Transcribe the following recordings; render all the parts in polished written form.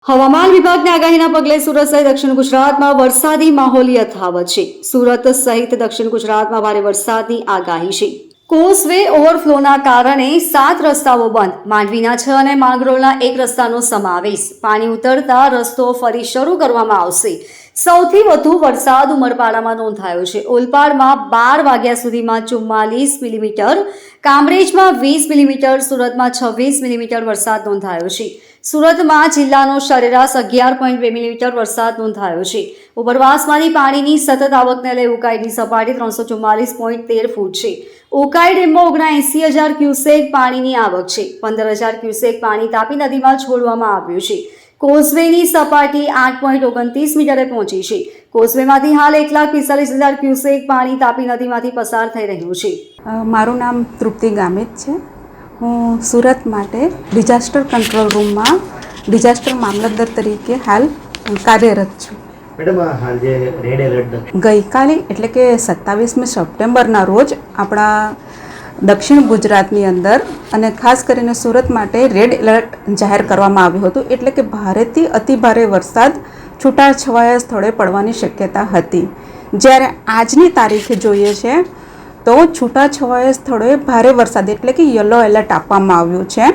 હવામાન વિભાગની આગાહીના પગલે સુરત સહિત દક્ષિણ ગુજરાતમાં વરસાદી માહોલ યથાવત છે. સુરત સહિત દક્ષિણ ગુજરાતમાં ભારે વરસાદની આગાહી છે. કોઝવે ઓવરફ્લોના કારણે 7 રસ્તાઓ બંધ. માંડવીના 6 અને માંગરોળના 1 રસ્તાનો સમાવેશ. પાણી ઉતરતા રસ્તો ફરી શરૂ કરવામાં આવશે. સૌથી વધુ વરસાદ ઉમરપાડામાં નોંધાયો છે. ઓલપાડમાં 12 વાગ્યા સુધીમાં 44 મિલીમીટર, કામરેજમાં 20 મિલીમીટર, સુરતમાં 26 મિલીમીટર વરસાદ નોંધાયો છે. સુરતમાં જિલ્લાનો સરેરાશ 11.2 મિલીમીટર વરસાદ નોંધાયો છે. ઉપરવાસમાંથી પાણીની સતત આવકને લઈ ઉકાઈની સપાટી 344.13 ફૂટ છે. ઉકાઈ ડેમમાં 79,000 ક્યુસેક પાણીની આવક છે. 15,000 ક્યુસેક પાણી તાપી નદીમાં છોડવામાં આવ્યું છે. કોઝવેની સપાટી 8.29 મીટરે પહોંચી છે. કોઝવેમાંથી હાલ 1,45,000 ક્યુસેક પાણી તાપી નદીમાંથી પસાર થઈ રહ્યું છે. મારું નામ તૃપ્તિ ગામિત છે. હું સુરત માટે ડિઝાસ્ટર કંટ્રોલ રૂમમાં ડિઝાસ્ટર મામલતદાર તરીકે હાલ કાર્યરત છું. મેડમ, હાલ જે રેડ એલર્ટ ગઈકાલે એટલે કે 27મી સપ્ટેમ્બરના રોજ આપણા દક્ષિણ ગુજરાતની અંદર અને ખાસ કરીને સુરત માટે રેડ એલર્ટ જાહેર કરવામાં આવ્યું હતું. એટલે કે ભારેથી અતિભારે વરસાદ છૂટાછવાયા સ્થળે પડવાની શક્યતા હતી. જ્યારે આજની તારીખે જોઈએ છે તો છૂટાછવાયા સ્થળોએ ભારે વરસાદ એટલે કે યલો એલર્ટ આપવામાં આવ્યું છે.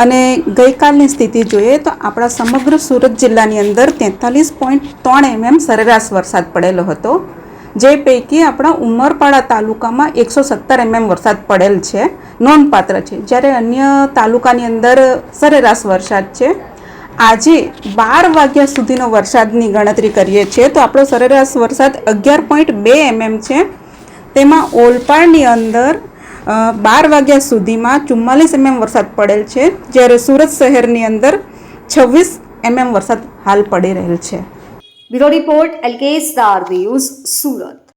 અને ગઈકાલની સ્થિતિ જોઈએ તો આપણા સમગ્ર સુરત જિલ્લાની અંદર 43.3 mm સરેરાશ વરસાદ પડેલો હતો. જે પૈકી આપણા ઉમરપાડા તાલુકામાં 117 mm વરસાદ પડેલ છે, નોંધપાત્ર છે. જ્યારે અન્ય તાલુકાની અંદર સરેરાશ વરસાદ છે. આજે 12 વાગ્યા સુધીનો વરસાદની ગણતરી કરીએ છીએ તો આપણો સરેરાશ વરસાદ 11.2 mm છે. તેમાં ઓલપાડની અંદર 12 વાગ્યા સુધીમાં 44 mm વરસાદ પડેલ છે. જ્યારે સુરત શહેરની અંદર 26 mm વરસાદ હાલ પડી રહેલ છે. Bureau report LK star news, Surat.